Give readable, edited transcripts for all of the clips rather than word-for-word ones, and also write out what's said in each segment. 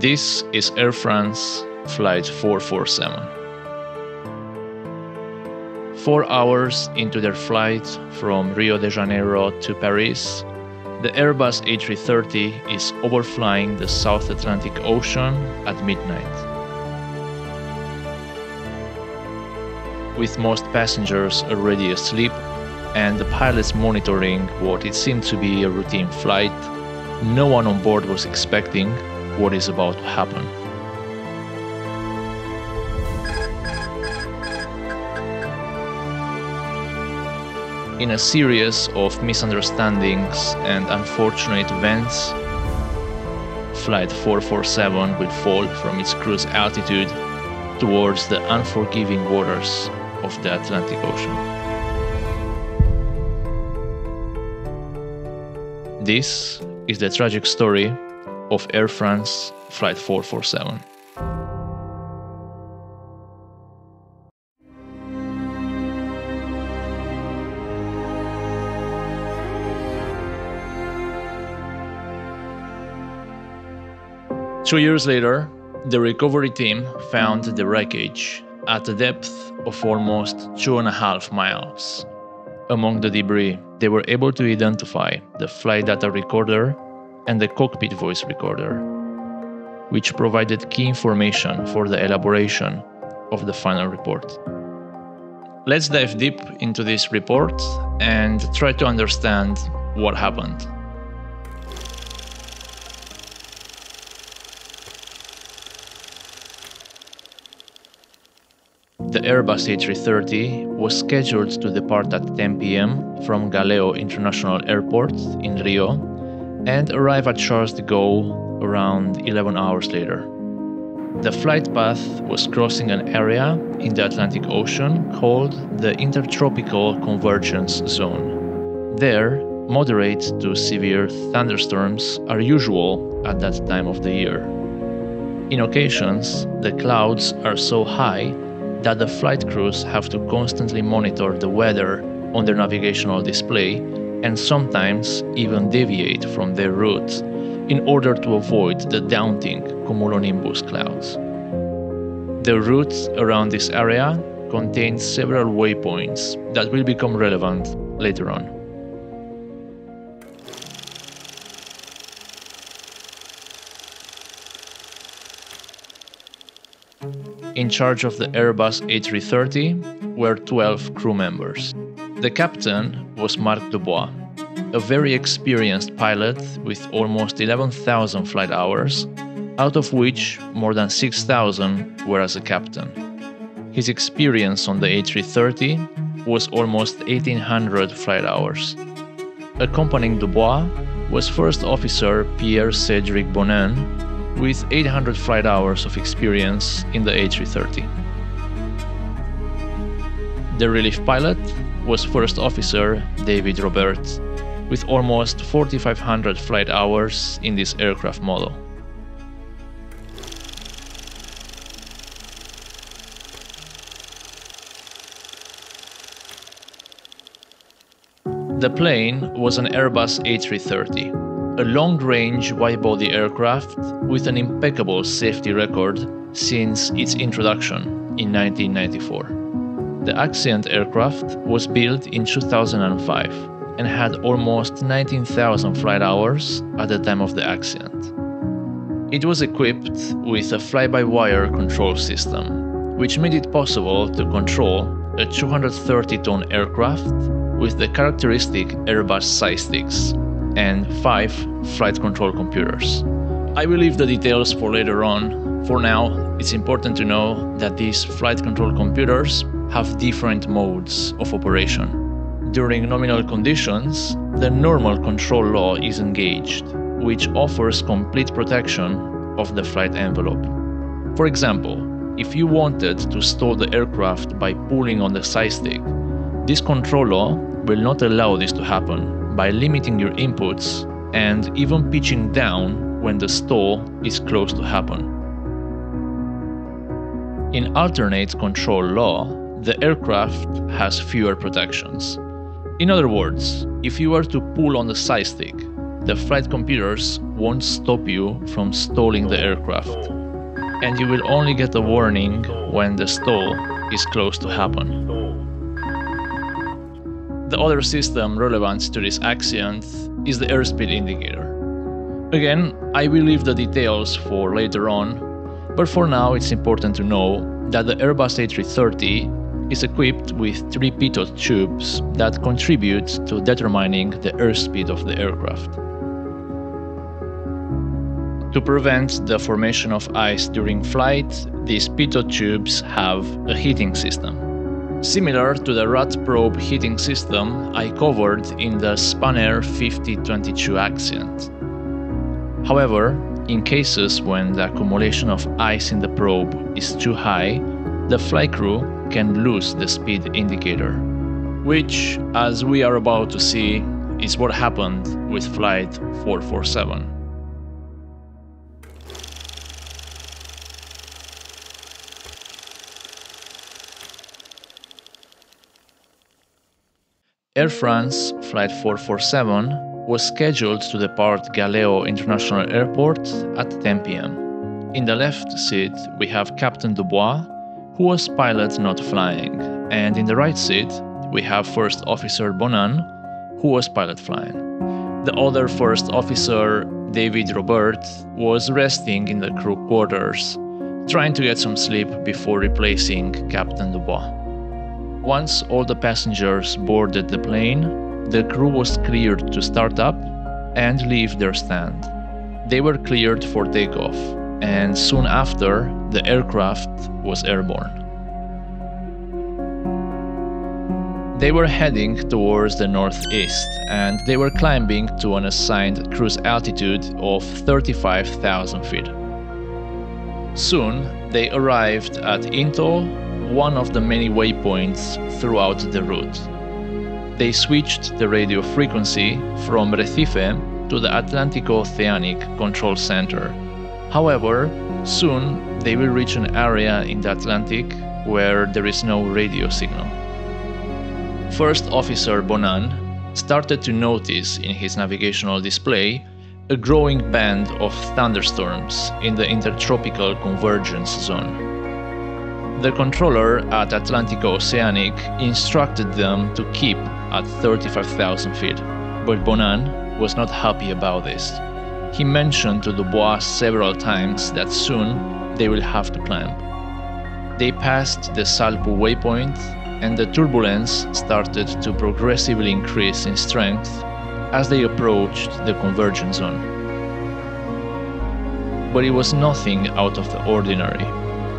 This is Air France Flight 447. 4 hours into their flight from Rio de Janeiro to Paris, the Airbus A330 is overflying the South Atlantic Ocean at midnight. With most passengers already asleep and the pilots monitoring what it seemed to be a routine flight, no one on board was expecting what is about to happen. In a series of misunderstandings and unfortunate events, Flight 447 will fall from its cruise altitude towards the unforgiving waters of the Atlantic Ocean. This is the tragic story of Air France Flight 447. Two years later, the recovery team found the wreckage at a depth of almost 2.5 miles. Among the debris, they were able to identify the flight data recorder and the cockpit voice recorder, which provided key information for the elaboration of the final report. Let's dive deep into this report and try to understand what happened. The Airbus A330 was scheduled to depart at 10 p.m. from Galeão International Airport in Rio and arrive at Charles de Gaulle around 11 hours later. The flight path was crossing an area in the Atlantic Ocean called the Intertropical Convergence Zone. There, moderate to severe thunderstorms are usual at that time of the year. In occasions, the clouds are so high that the flight crews have to constantly monitor the weather on their navigational display and sometimes even deviate from their route in order to avoid the daunting cumulonimbus clouds. The route around this area contains several waypoints that will become relevant later on. In charge of the Airbus A330 were 12 crew members. The captain was Marc Dubois, a very experienced pilot with almost 11,000 flight hours, out of which more than 6,000 were as a captain. His experience on the A330 was almost 1,800 flight hours. Accompanying Dubois was First Officer Pierre-Cédric Bonin, with 800 flight hours of experience in the A330. The relief pilot was First Officer David Robert, with almost 4,500 flight hours in this aircraft model. The plane was an Airbus A330. A long-range wide-body aircraft with an impeccable safety record since its introduction in 1994. The Accident aircraft was built in 2005 and had almost 19,000 flight hours at the time of the accident. It was equipped with a fly-by-wire control system, which made it possible to control a 230-ton aircraft with the characteristic Airbus side sticks and 5 flight control computers. I will leave the details for later on. For now, it's important to know that these flight control computers have different modes of operation. During nominal conditions, the normal control law is engaged, which offers complete protection of the flight envelope. For example, if you wanted to stall the aircraft by pulling on the side stick, this control law will not allow this to happen by limiting your inputs and even pitching down when the stall is close to happen. In alternate control law, the aircraft has fewer protections. In other words, if you were to pull on the side stick, the flight computers won't stop you from stalling the aircraft, and you will only get a warning when the stall is close to happen. The other system relevant to this accident is the airspeed indicator. Again, I will leave the details for later on, but for now it's important to know that the Airbus A330 is equipped with 3 pitot tubes that contribute to determining the airspeed of the aircraft. To prevent the formation of ice during flight, these pitot tubes have a heating system, similar to the rat probe heating system I covered in the Spanair 5022 accident. However, in cases when the accumulation of ice in the probe is too high, the flight crew can lose the speed indicator, which, as we are about to see, is what happened with Flight 447. Air France Flight 447 was scheduled to depart Galeão International Airport at 10 p.m. In the left seat, we have Captain Dubois, who was pilot not flying, and in the right seat, we have First Officer Bonan, who was pilot flying. The other First Officer, David Robert, was resting in the crew quarters, trying to get some sleep before replacing Captain Dubois. Once all the passengers boarded the plane, the crew was cleared to start up and leave their stand. They were cleared for takeoff, and soon after, the aircraft was airborne. They were heading towards the northeast, and they were climbing to an assigned cruise altitude of 35,000 feet. Soon, they arrived at Intol, one of the many waypoints throughout the route. They switched the radio frequency from Recife to the Atlântico Oceanic Control Center. However, soon they will reach an area in the Atlantic where there is no radio signal. First Officer Bonan started to notice in his navigational display a growing band of thunderstorms in the intertropical convergence zone. The controller at Atlântico Oceanic instructed them to keep at 35,000 feet, but Bonan was not happy about this. He mentioned to Dubois several times that soon they will have to climb. They passed the Salpu waypoint, and the turbulence started to progressively increase in strength as they approached the convergence zone. But it was nothing out of the ordinary,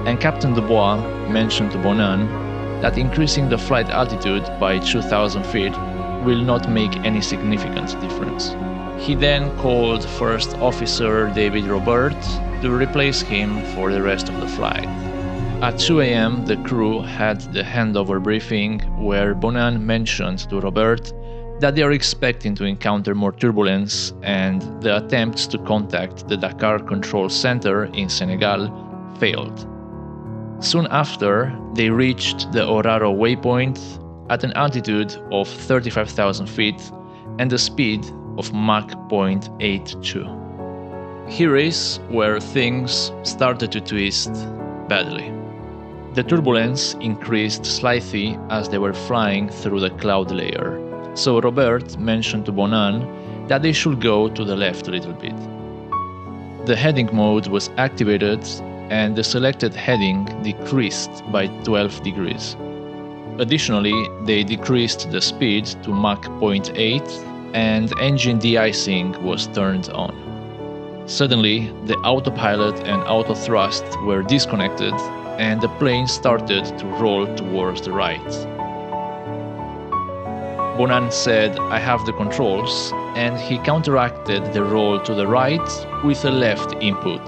and Captain Dubois mentioned to Bonan that increasing the flight altitude by 2,000 feet will not make any significant difference. He then called First Officer David Robert to replace him for the rest of the flight. At 2 a.m. the crew had the handover briefing where Bonan mentioned to Robert that they are expecting to encounter more turbulence, and the attempts to contact the Dakar Control Center in Senegal failed. Soon after, they reached the Oraro waypoint at an altitude of 35,000 feet and a speed of Mach 0.82. Here is where things started to twist badly. The turbulence increased slightly as they were flying through the cloud layer, so Robert mentioned to Bonan that they should go to the left a little bit. The heading mode was activated, and the selected heading decreased by 12 degrees. Additionally, they decreased the speed to Mach 0.8 and engine de-icing was turned on. Suddenly, the autopilot and autothrust were disconnected and the plane started to roll towards the right. Bonan said, "I have the controls," and he counteracted the roll to the right with a left input.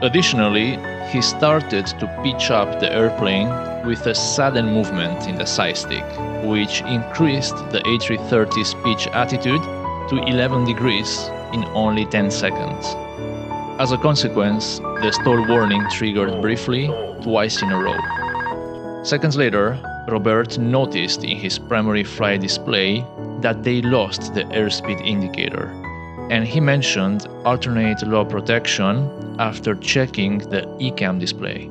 Additionally, he started to pitch up the airplane with a sudden movement in the side stick, which increased the A330's pitch attitude to 11 degrees in only 10 seconds. As a consequence, the stall warning triggered briefly, twice in a row. Seconds later, Robert noticed in his primary flight display that they lost the airspeed indicator, and he mentioned alternate low protection after checking the ECAM display.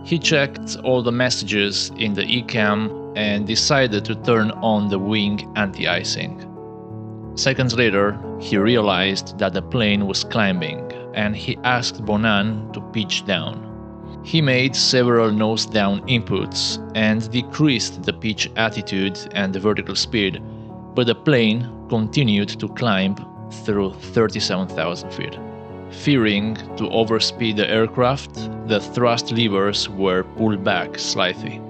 He checked all the messages in the ECAM and decided to turn on the wing anti-icing. Seconds later, he realized that the plane was climbing, and he asked Bonan to pitch down. He made several nose-down inputs and decreased the pitch attitude and the vertical speed, but the plane continued to climb through 37,000 feet. Fearing to overspeed the aircraft, the thrust levers were pulled back slightly.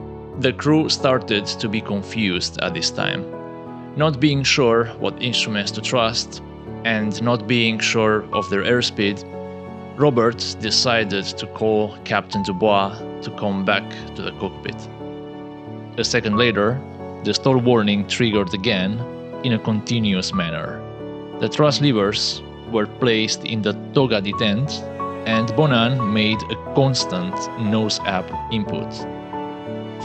The crew started to be confused at this time. Not being sure what instruments to trust, and not being sure of their airspeed, Robert decided to call Captain Dubois to come back to the cockpit. A second later, the stall warning triggered again in a continuous manner. The thrust levers were placed in the toga detent, and Bonan made a constant nose-up input.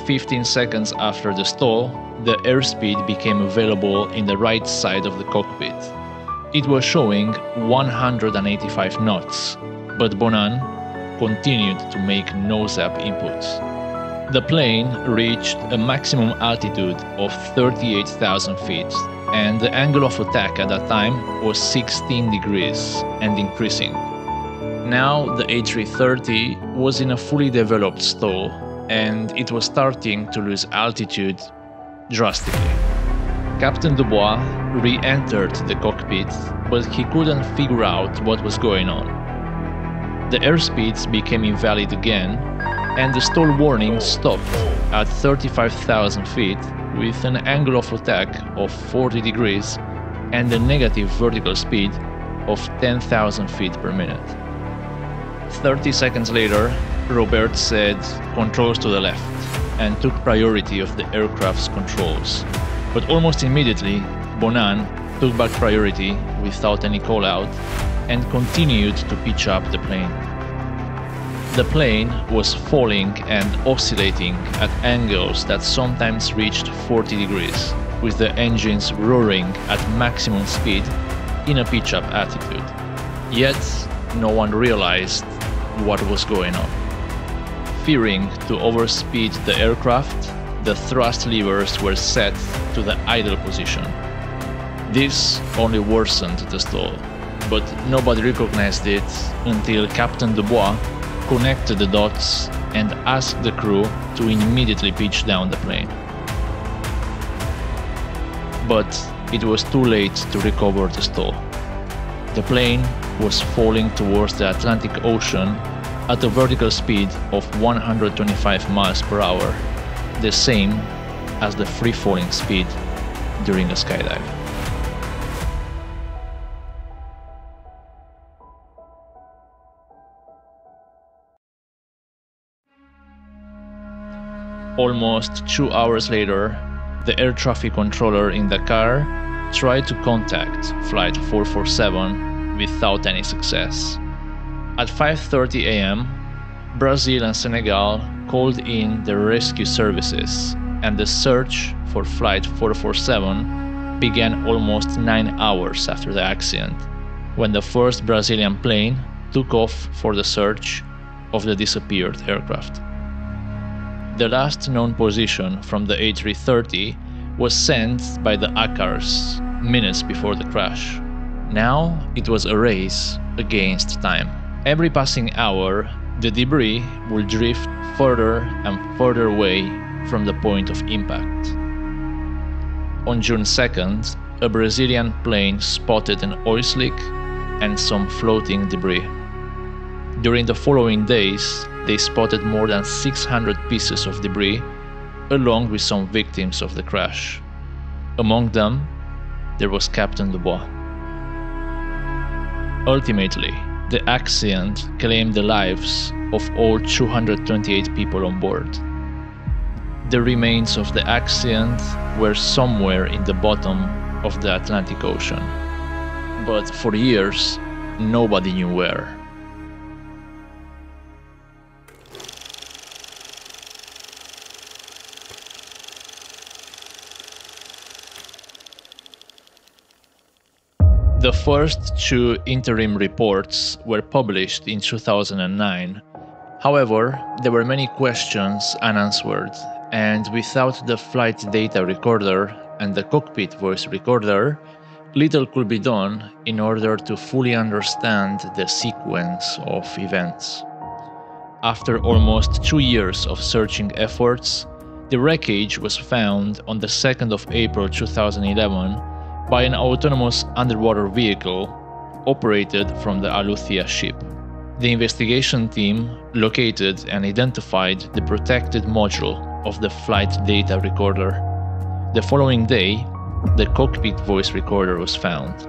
15 seconds after the stall, the airspeed became available in the right side of the cockpit. It was showing 185 knots, but Bonan continued to make nose-up inputs. The plane reached a maximum altitude of 38,000 feet, and the angle of attack at that time was 16 degrees and increasing. Now the A330 was in a fully developed stall, and it was starting to lose altitude drastically. Captain Dubois re-entered the cockpit, but he couldn't figure out what was going on. The airspeeds became invalid again, and the stall warning stopped at 35,000 feet with an angle of attack of 40 degrees and a negative vertical speed of 10,000 feet per minute. 30 seconds later, Robert said controls to the left and took priority of the aircraft's controls. But almost immediately, Bonan took back priority without any call-out and continued to pitch up the plane. The plane was falling and oscillating at angles that sometimes reached 40 degrees, with the engines roaring at maximum speed in a pitch-up attitude. Yet, no one realized what was going on. Fearing to overspeed the aircraft, the thrust levers were set to the idle position. This only worsened the stall, but nobody recognized it until Captain Dubois connected the dots and asked the crew to immediately pitch down the plane. But it was too late to recover the stall. The plane was falling towards the Atlantic Ocean at a vertical speed of 125 miles per hour, the same as the free-falling speed during a skydive. Almost 2 hours later, the air traffic controller in Dakar tried to contact Flight 447 without any success. At 5:30 a.m., Brazil and Senegal called in the rescue services, and the search for Flight 447 began almost 9 hours after the accident, when the first Brazilian plane took off for the search of the disappeared aircraft. The last known position from the A330 was sent by the ACARS minutes before the crash. Now it was a race against time. Every passing hour, the debris will drift further and further away from the point of impact. On June 2nd, a Brazilian plane spotted an oil slick and some floating debris. During the following days, they spotted more than 600 pieces of debris, along with some victims of the crash. Among them, there was Captain Dubois. Ultimately, the accident claimed the lives of all 228 people on board. The remains of the accident were somewhere in the bottom of the Atlantic Ocean, but for years, nobody knew where. The first two interim reports were published in 2009. However, there were many questions unanswered, and without the flight data recorder and the cockpit voice recorder, little could be done in order to fully understand the sequence of events. After almost 2 years of searching efforts, the wreckage was found on the 2nd of April 2011 by an autonomous underwater vehicle operated from the Alethea ship. The investigation team located and identified the protected module of the flight data recorder. The following day, the cockpit voice recorder was found.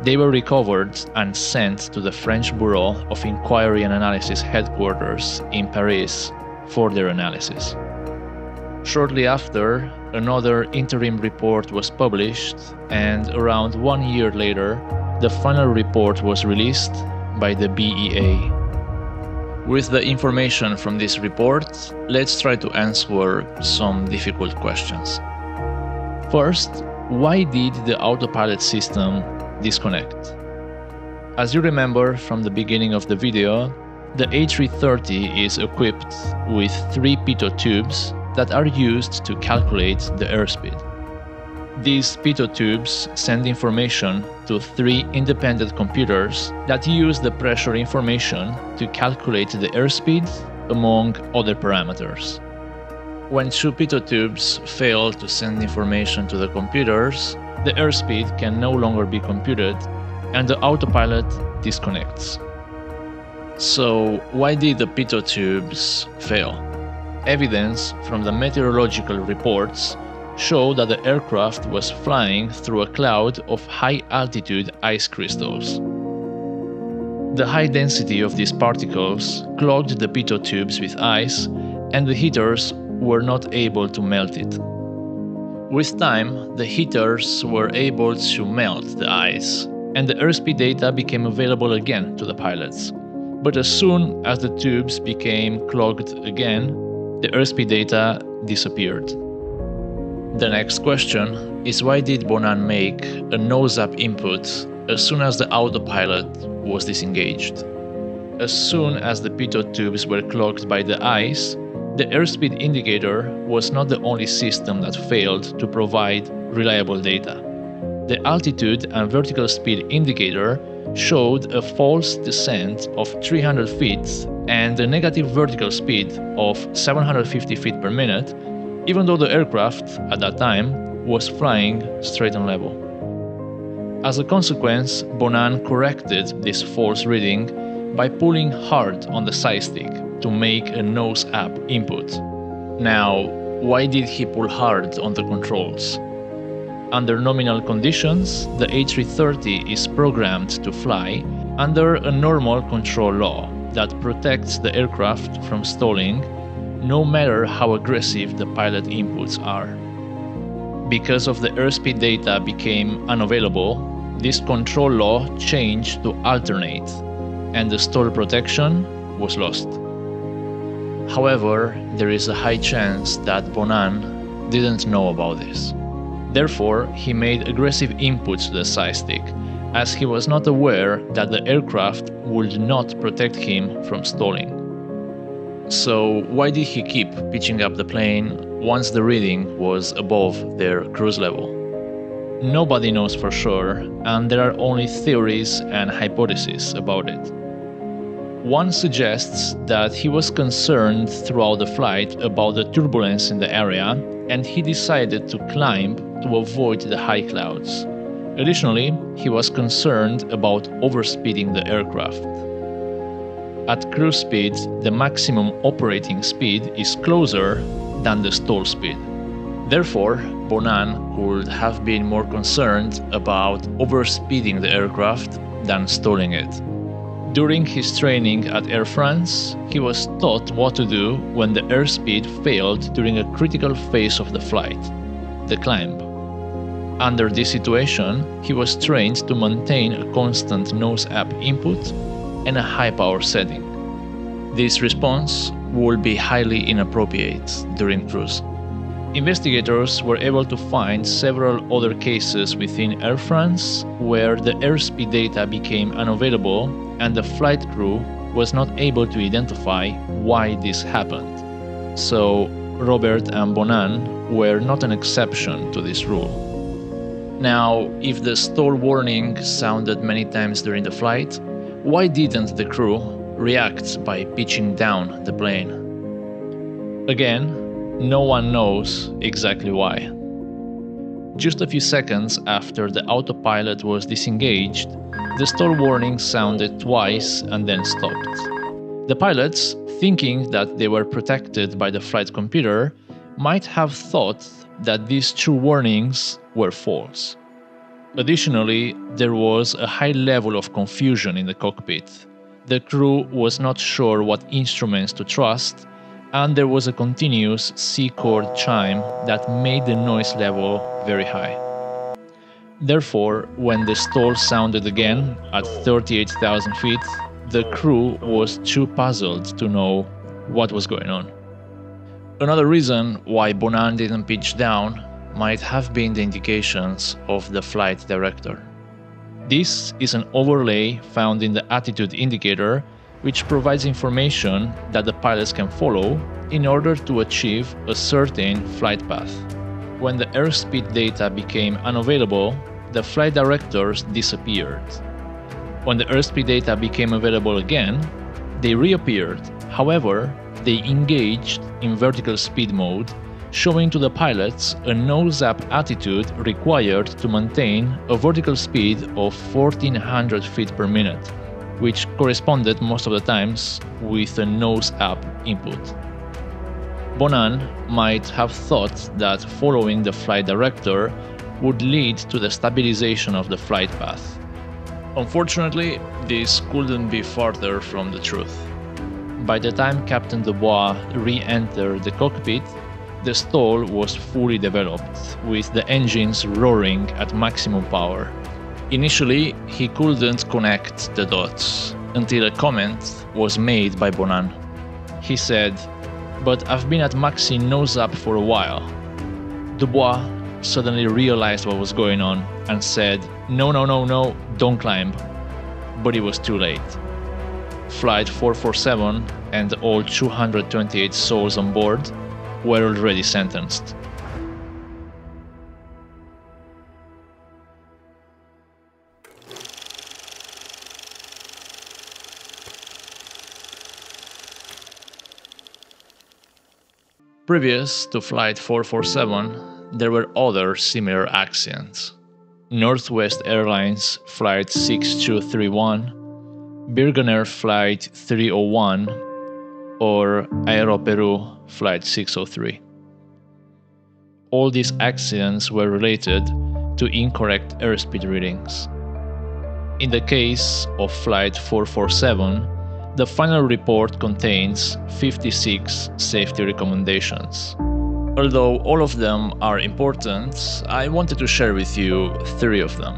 They were recovered and sent to the French Bureau of Inquiry and Analysis headquarters in Paris for their analysis. Shortly after, another interim report was published, and around 1 year later, the final report was released by the BEA. With the information from this report, let's try to answer some difficult questions. First, why did the autopilot system disconnect? As you remember from the beginning of the video, the A330 is equipped with 3 pitot tubes that are used to calculate the airspeed. These pitot tubes send information to 3 independent computers that use the pressure information to calculate the airspeed among other parameters. When 2 pitot tubes fail to send information to the computers, the airspeed can no longer be computed and the autopilot disconnects. So why did the pitot tubes fail? Evidence from the meteorological reports show that the aircraft was flying through a cloud of high-altitude ice crystals. The high density of these particles clogged the pitot tubes with ice, and the heaters were not able to melt it. With time, the heaters were able to melt the ice, and the airspeed data became available again to the pilots. But as soon as the tubes became clogged again, the airspeed data disappeared. The next question is, why did Bonan make a nose-up input as soon as the autopilot was disengaged? As soon as the pitot tubes were clogged by the ice, the airspeed indicator was not the only system that failed to provide reliable data. The altitude and vertical speed indicator showed a false descent of 300 feet and a negative vertical speed of 750 feet per minute, even though the aircraft at that time was flying straight and level. As a consequence, Bonan corrected this false reading by pulling hard on the side stick to make a nose-up input. Now, why did he pull hard on the controls? Under nominal conditions, the A330 is programmed to fly under a normal control law that protects the aircraft from stalling, no matter how aggressive the pilot inputs are. Because of the airspeed data became unavailable, this control law changed to alternate, and the stall protection was lost. However, there is a high chance that Bonan didn't know about this. Therefore, he made aggressive inputs to the side stick, as he was not aware that the aircraft would not protect him from stalling. So why did he keep pitching up the plane once the reading was above their cruise level? Nobody knows for sure, and there are only theories and hypotheses about it. One suggests that he was concerned throughout the flight about the turbulence in the area, and he decided to climb to avoid the high clouds. Additionally, he was concerned about overspeeding the aircraft. At cruise speed, the maximum operating speed is closer than the stall speed. Therefore, Bonan could have been more concerned about overspeeding the aircraft than stalling it. During his training at Air France, he was taught what to do when the airspeed failed during a critical phase of the flight, the climb. Under this situation, he was trained to maintain a constant nose-up input and a high power setting. This response would be highly inappropriate during cruise. Investigators were able to find several other cases within Air France where the airspeed data became unavailable and the flight crew was not able to identify why this happened. So Robert and Bonan were not an exception to this rule. Now, if the stall warning sounded many times during the flight, why didn't the crew react by pitching down the plane? Again, no one knows exactly why. Just a few seconds after the autopilot was disengaged, the stall warning sounded twice and then stopped. The pilots, thinking that they were protected by the flight computer, might have thought that these two warnings were false. Additionally, there was a high level of confusion in the cockpit. The crew was not sure what instruments to trust, and there was a continuous C-chord chime that made the noise level very high. Therefore, when the stall sounded again at 38,000 feet, the crew was too puzzled to know what was going on. Another reason why Bonan didn't pitch down might have been the indications of the flight director. This is an overlay found in the attitude indicator, which provides information that the pilots can follow in order to achieve a certain flight path. When the airspeed data became unavailable, the flight directors disappeared. When the airspeed data became available again, they reappeared. However, they engaged in vertical speed mode, showing to the pilots a nose-up attitude required to maintain a vertical speed of 1400 feet per minute, which corresponded most of the times with a nose-up input. Bonan might have thought that following the flight director would lead to the stabilization of the flight path. Unfortunately, this couldn't be farther from the truth. By the time Captain Dubois re-entered the cockpit, the stall was fully developed, with the engines roaring at maximum power. Initially, he couldn't connect the dots, until a comment was made by Bonan. He said, "But I've been at maxi nose-up for a while." Dubois suddenly realized what was going on and said, "No, no, no, no, don't climb." But it was too late. Flight 447 and all 228 souls on board were already sentenced. Previous to Flight 447, there were other similar accidents. Northwest Airlines Flight 6231, Birgener Flight 301, or Aeroperu Flight 603. All these accidents were related to incorrect airspeed readings. In the case of Flight 447, the final report contains 56 safety recommendations. Although all of them are important, I wanted to share with you 3 of them.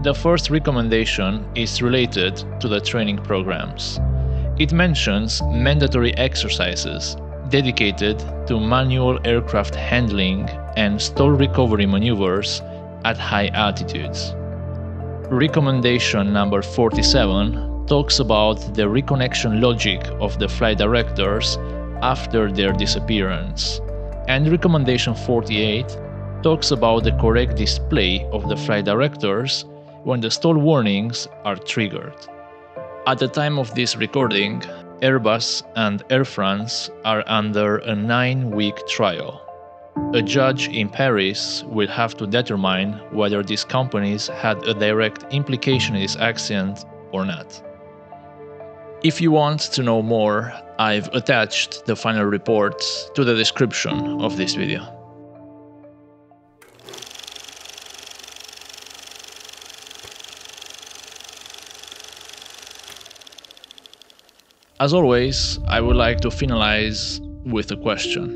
The first recommendation is related to the training programs. It mentions mandatory exercises dedicated to manual aircraft handling and stall recovery maneuvers at high altitudes. Recommendation number 47 talks about the reconnection logic of the flight directors after their disappearance. And recommendation 48 talks about the correct display of the flight directors when the stall warnings are triggered. At the time of this recording, Airbus and Air France are under a 9-week trial. A judge in Paris will have to determine whether these companies had a direct implication in this accident or not. If you want to know more, I've attached the final report to the description of this video. As always, I would like to finalize with a question.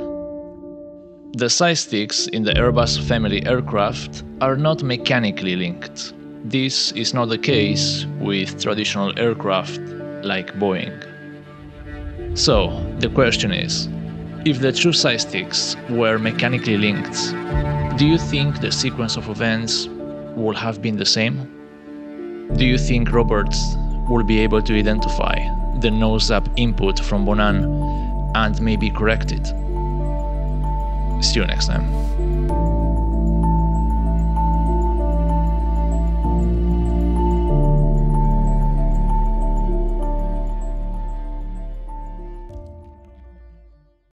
The side sticks in the Airbus family aircraft are not mechanically linked. This is not the case with traditional aircraft like Boeing. So, the question is, If the two side sticks were mechanically linked, do you think the sequence of events would have been the same? Do you think Roberts will be able to identify the nose-up input from Bonan and maybe correct it? See you next time.